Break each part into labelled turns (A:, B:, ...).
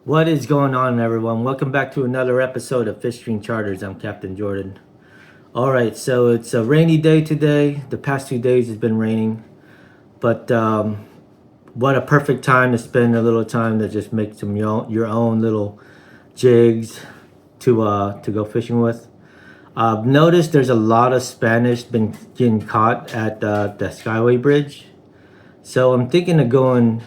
A: What is going on, everyone? Welcome back to another episode of Fish String Charters. I'm Captain Jordan. All right, so it's a rainy day today. The past 2 days has been raining, but what a perfect time to spend a little time to just make some your own little jigs to go fishing with. I've noticed there's a lot of Spanish been getting caught at the SKYWAY bridge, so I'm thinking of going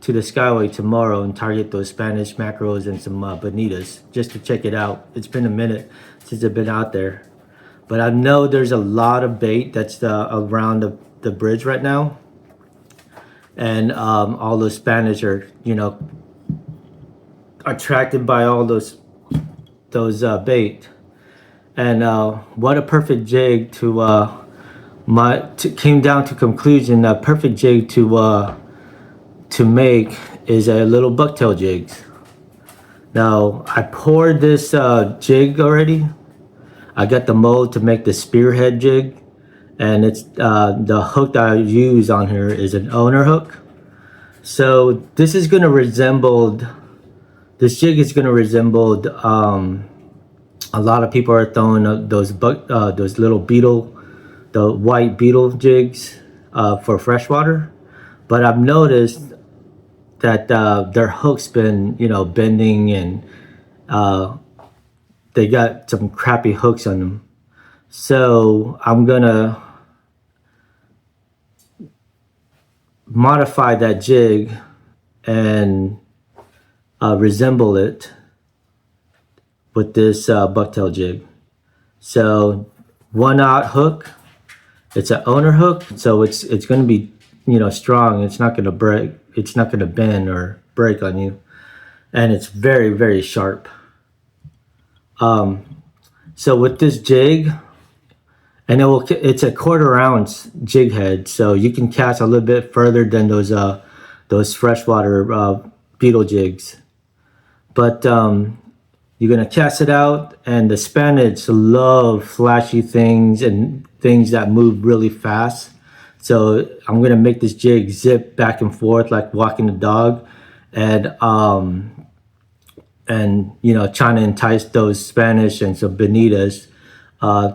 A: to the Skyway tomorrow and target those Spanish mackerels and some bonitas just to check it out. It's been a minute since I've been out there, but I know there's a lot of bait that's around the bridge right now, and all those Spanish are attracted by all those bait. And what a perfect jig came down to conclusion. A perfect jig to make is a little bucktail jigs. Now I poured this jig already. I got the mold to make the spearhead jig, and it's the hook that I use on here is an owner hook. So this jig is going to resemble a lot of people are throwing those little beetle, the white beetle jigs for freshwater, but I've noticed that their hook's been bending, and they got some crappy hooks on them. So I'm gonna modify that jig and resemble it with this bucktail jig. So 1/0 hook. It's an owner hook, so it's going to be strong. It's not going to break. It's not going to bend or break on you, and it's very, very sharp. So with this jig, and it's a 1/4 ounce jig head, so you can cast a little bit further than those freshwater beetle jigs. But you're gonna cast it out, and the Spanish love flashy things and things that move really fast. So I'm gonna make this jig zip back and forth like walking a dog, and trying to entice those Spanish and some bonitas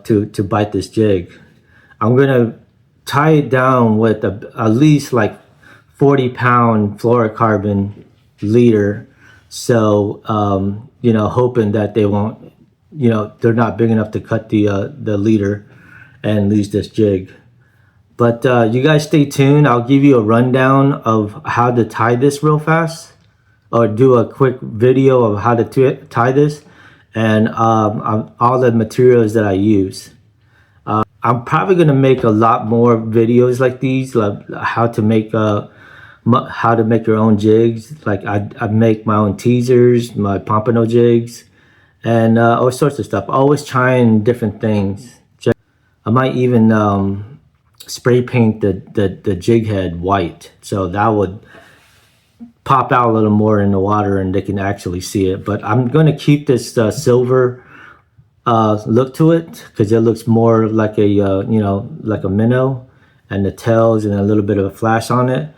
A: to bite this jig. I'm gonna tie it down with at least like 40-pound fluorocarbon leader. So hoping that they won't, they're not big enough to cut the leader and lose this jig. But you guys stay tuned. I'll give you a rundown of how to tie this real fast, or do a quick video of how to tie this, and all the materials that I use. I'm probably gonna make a lot more videos like these, like how to make your own jigs. Like I make my own teasers, my Pompano jigs, and all sorts of stuff. Always trying different things. I might even spray paint the jig head white, so that would pop out a little more in the water and they can actually see it. But I'm going to keep this silver look to it, because it looks more like like a minnow, and the tails and a little bit of a flash on it.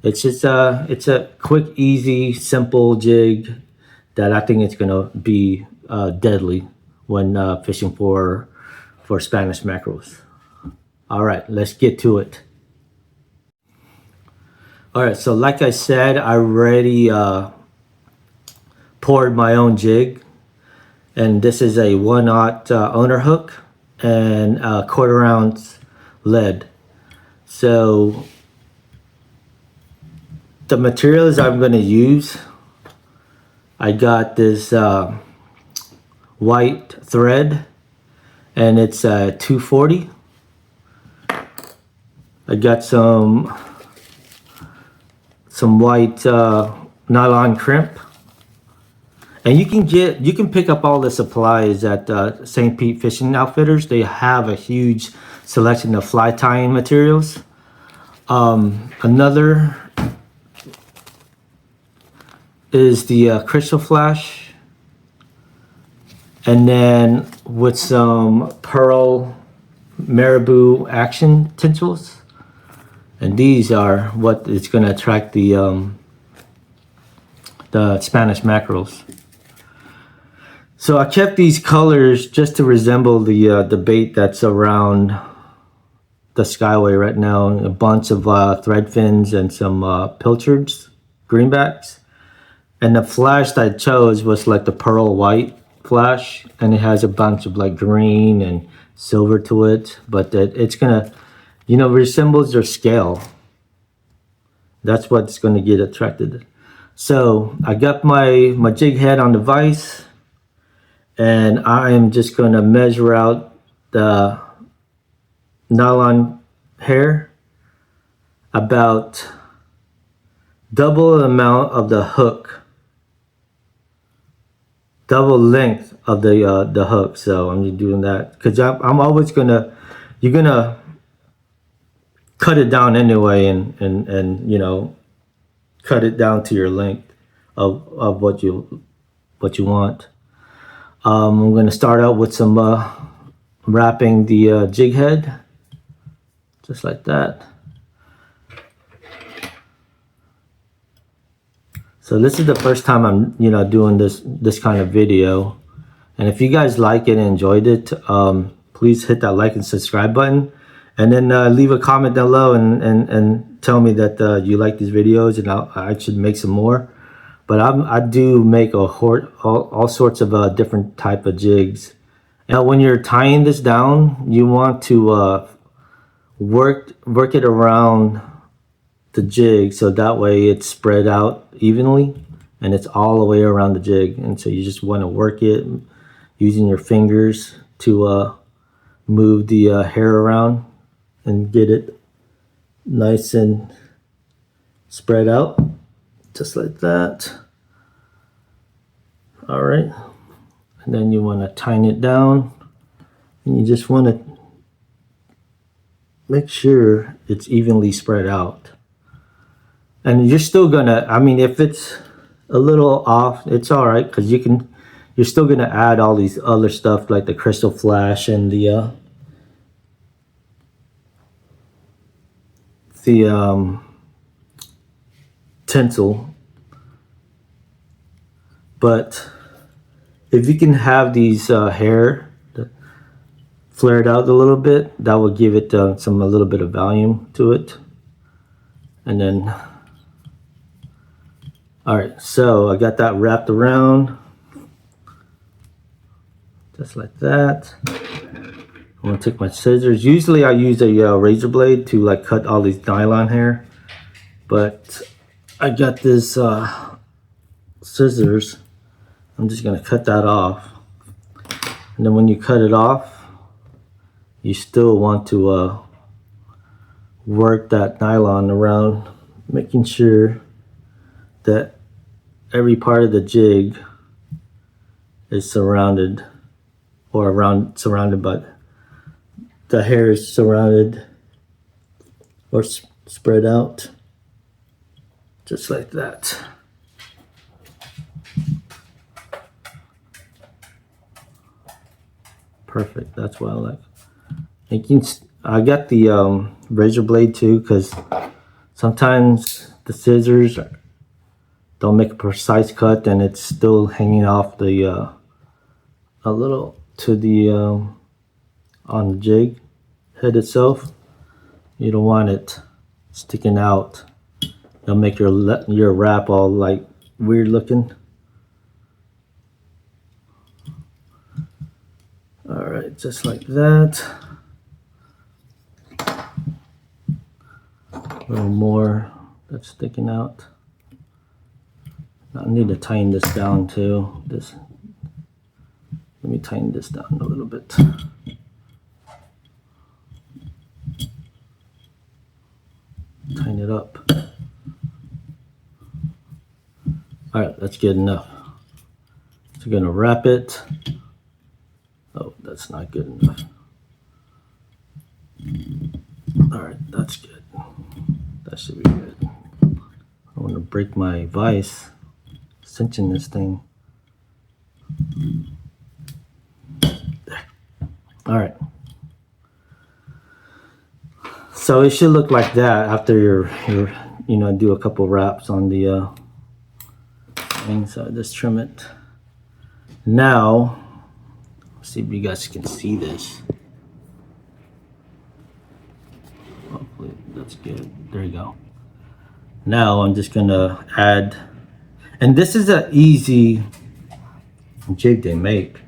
A: It's just it's a quick, easy, simple jig that I think it's gonna be deadly when fishing for Spanish mackerels. All right, let's get to it. All right, so like I said, I already poured my own jig, and this is a 1/0 owner hook and a 1/4 ounce lead. So the materials I'm going to use, I got this white thread, and it's 240. I got some white nylon crimp, and you can pick up all the supplies at St. Pete Fishing Outfitters. They have a huge selection of fly tying materials. Another is the crystal flash, and then with some pearl marabou action tinsels, and these are what is going to attract the the Spanish mackerels. So I kept these colors just to resemble the bait that's around the Skyway right now. A bunch of thread fins and some pilchards, greenbacks. And the flash that I chose was like the pearl white flash, and it has a bunch of like green and silver to it, but it's gonna, you know, resembles your scale. That's what's gonna get attracted. So I got my jig head on the vise, and I am just gonna measure out the nylon hair about double the amount of the hook, double length of the hook. So I'm just doing that because I'm always gonna, you're gonna cut it down anyway, and you know, cut it down to your length of what you want. I'm gonna start out with some wrapping the jig head, just like that. So this is the first time I'm, you know, doing this kind of video, and if you guys like it and enjoyed it, please hit that like and subscribe button, and then leave a comment down below and tell me that you like these videos, and I should make some more. But I do make all sorts of different type of jigs. Now when you're tying this down, you want to work it around the jig, so that way it's spread out evenly and it's all the way around the jig. And so you just want to work it using your fingers to move the hair around and get it nice and spread out, just like that. All right, and then you want to tighten it down, and you just want to make sure it's evenly spread out. And you're still gonna, I mean, if it's a little off, it's all right, because you're still gonna add all these other stuff like the crystal flash and the tinsel. But if you can have these hair flared out a little bit, that will give it a little bit of volume to it. And then, all right, so I got that wrapped around just like that. I'm gonna take my scissors. Usually I use a razor blade to like cut all these nylon hair, but I got this scissors. I'm just gonna cut that off. And then when you cut it off, you still want to work that nylon around, making sure that every part of the jig is surrounded, but the hair is surrounded or spread out, just like that. Perfect, that's what I like. I got the razor blade too, because sometimes the scissors don't make a precise cut and it's still hanging off the a little to the on the jig head itself. You don't want it sticking out. It'll make your wrap all like weird looking. All right, just like that. A little more that's sticking out. I need to tighten this down too. Let me tighten this down a little bit. Tighten it up. All right, that's good enough. So we're gonna wrap it. Oh, that's not good enough. All right, that's good. That should be good. I want to break my vise, cinching this thing. There. All right. So it should look like that after you do a couple wraps on the thing, so just trim it. Now, let's see if you guys can see this. Hopefully that's good. There you go. Now I'm just gonna add, and this is an easy jig they make.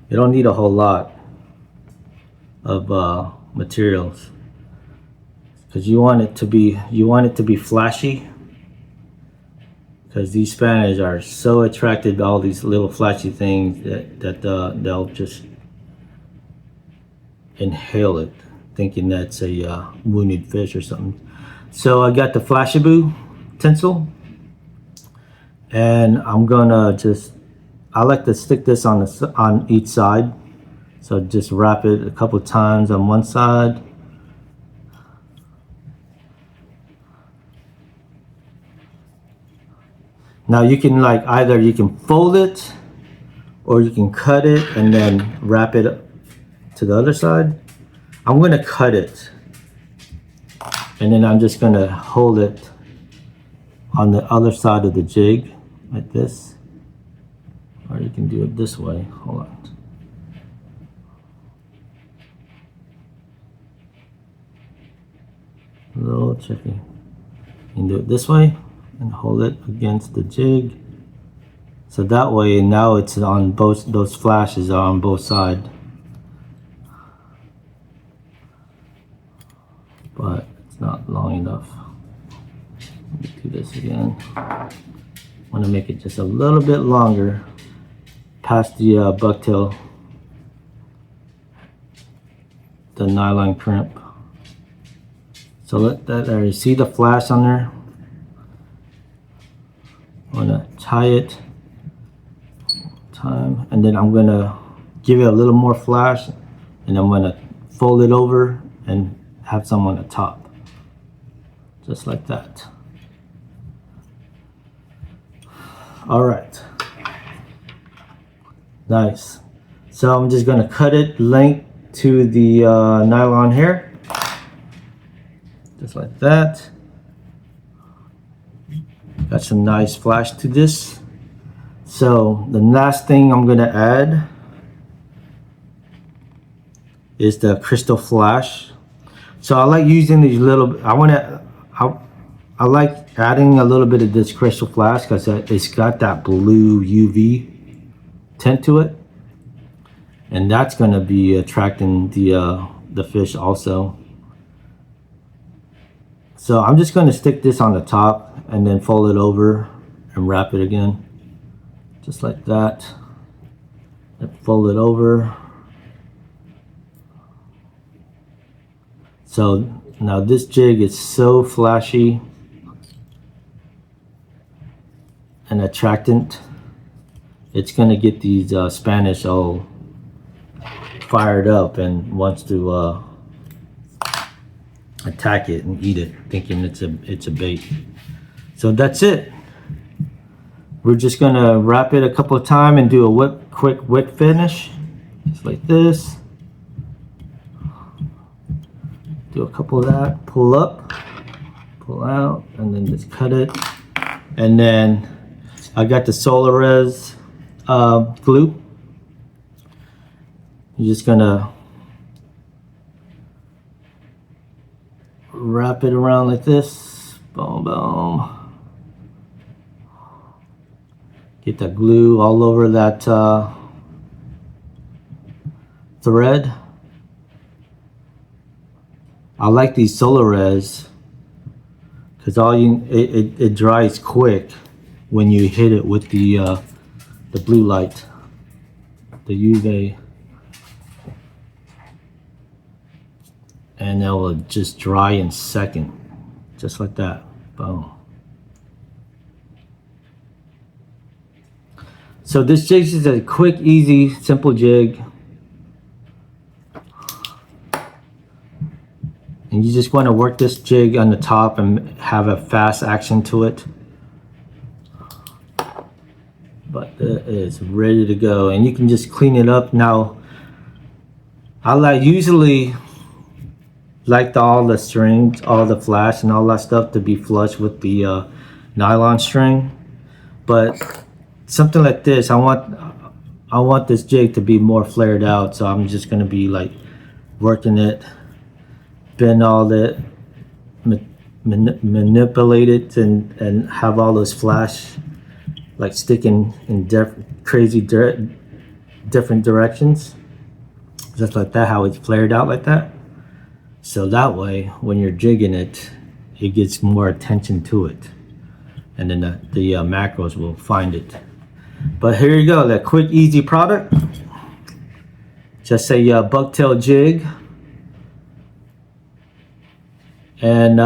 A: You don't need a whole lot of materials because you want it to be flashy, because these Spanish are so attracted to all these little flashy things that they'll just inhale it thinking that's a wounded fish or something. So I got the Flashaboo tinsel, and I'm gonna I like to stick this on each side. So just wrap it a couple times on one side. Now you can either you can fold it or you can cut it and then wrap it to the other side. I'm gonna cut it, and then I'm just gonna hold it on the other side of the jig like this, or you can do it this way. Hold on. A little tricky. You can do it this way and hold it against the jig. So that way now it's on both, those flashes are on both sides. But it's not long enough. Let me do this again. I want to make it just a little bit longer past the bucktail, the nylon crimp. So let that there. You see the flash on there? I'm gonna tie it and then I'm gonna give it a little more flash, and I'm gonna fold it over and have some on the top, just like that. All right, nice. So I'm just gonna cut it length to the nylon hair, just like that. Got some nice flash to this. So the last thing I'm gonna add is the crystal flash. So I like using these little, I like adding a little bit of this crystal flash because it's got that blue UV tint to it, and that's gonna be attracting the fish also. So I'm just gonna stick this on the top and then fold it over and wrap it again, just like that. And fold it over. So now this jig is so flashy and attractant. It's gonna get these Spanish all fired up and wants to attack it and eat it, thinking it's a bait. So that's it. We're just gonna wrap it a couple of times and do a quick whip finish, just like this. Do a couple of that, pull up, pull out, and then just cut it. And then I got the Solarez glue. You're just gonna wrap it around like this, boom, boom. Get that glue all over that thread. I like these Solarez because it dries quick when you hit it with the blue light, the UV, and it will just dry in second, just like that. Boom. So this jig is a quick, easy, simple jig. And you just want to work this jig on the top and have a fast action to it. But it is ready to go, and you can just clean it up. Now, I usually like all the strings, all the flash and all that stuff to be flush with the nylon string. But something like this, I want this jig to be more flared out, so I'm just gonna be like working it, bend all it, manipulate it, and have all those flash like sticking in different directions, just like that, how it's flared out like that. So that way, when you're jigging it, it gets more attention to it, and then the macros will find it. But here you go, that quick, easy product. Just a bucktail jig, and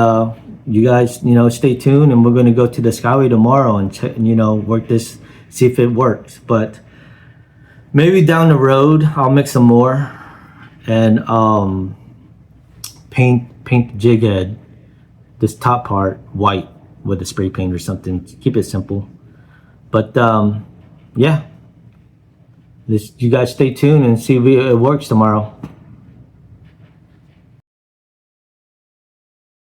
A: you guys, stay tuned, and we're gonna go to the Skyway tomorrow and check, work this, see if it works. But maybe down the road, I'll make some more and paint the jig head, this top part, white with a spray paint or something. Keep it simple. But yeah, you guys stay tuned and see if it works tomorrow.